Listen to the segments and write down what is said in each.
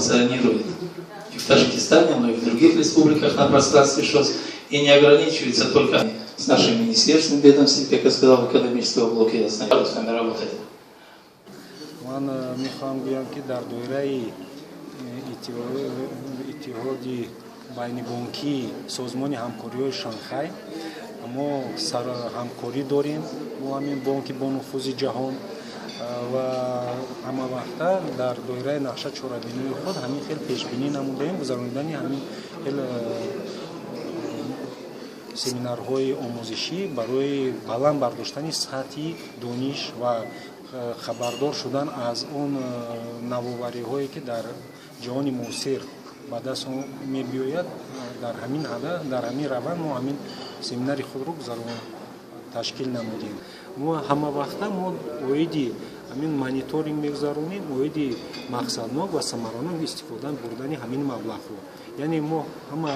функционирует и в Таджикистане, но и в других республиках на пространстве ШОС, и не ограничивается только с нашим министерством ведомством, как я сказал, в экономическом блоке, я знаю, с вами работать. من میخوام بگم که در دایره اتحادی بین بانکی سازمان همکاری شانگهای ما سر همکاری داریم با همین بانک با نفوذ جهان و همه وقتا در دایره نقشه چهاربینی خود همین خیلی پیشبینی نمودیم گذراندن همین خیلی семинарҳои омӯзишӣ барои баланд бардоштани сатҳи дониш ва хабардор шудан аз он навовариҳое ки дар ҷаҳони муосир ба даст мебиёяд дар ҳамин раванд мо ҳамин семинари худро ташкил намудем. мо ҳамавақта мо оиди ҳамин мониторинг мегузаронем, оиди мақсаднок ва самаранок истифода бурдани ҳамин маблағҳо. яъне мо ҳама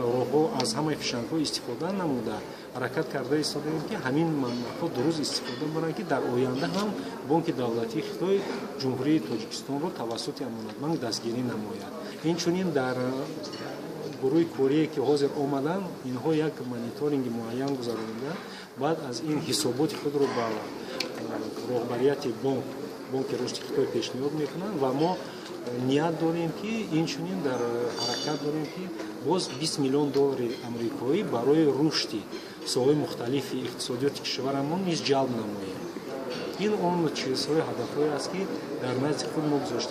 роҳҳо аз ҳамаи фишангҳо истифода намуда ҳаракат карда истодаем ки ҳамин маблағҳо дуруст истифода баранд ки дар оянда ҳам бонки давлатии хитой ҷумҳурии тоҷикистонро тавассути амонатбанк дастгирӣ намояд. инчунин дар гурӯҳи корие ки ҳозир омаданд инҳо як мониторинги муайян гузаронда баъд аз ин ҳисоботи худро ба роҳбарияти бонки рушди хитой пешниҳод мекунанд ва мо ният дорем ки инчунин дар ҳаракат дорем ки боз $20 миллион амрикоӣ барои рушди соҳаи мухталифи иқтисодиёти кишварамон низ ҷалб намоем. ин он чизҳои ҳадафҳое аст ки дар назди худ мо гузоштем.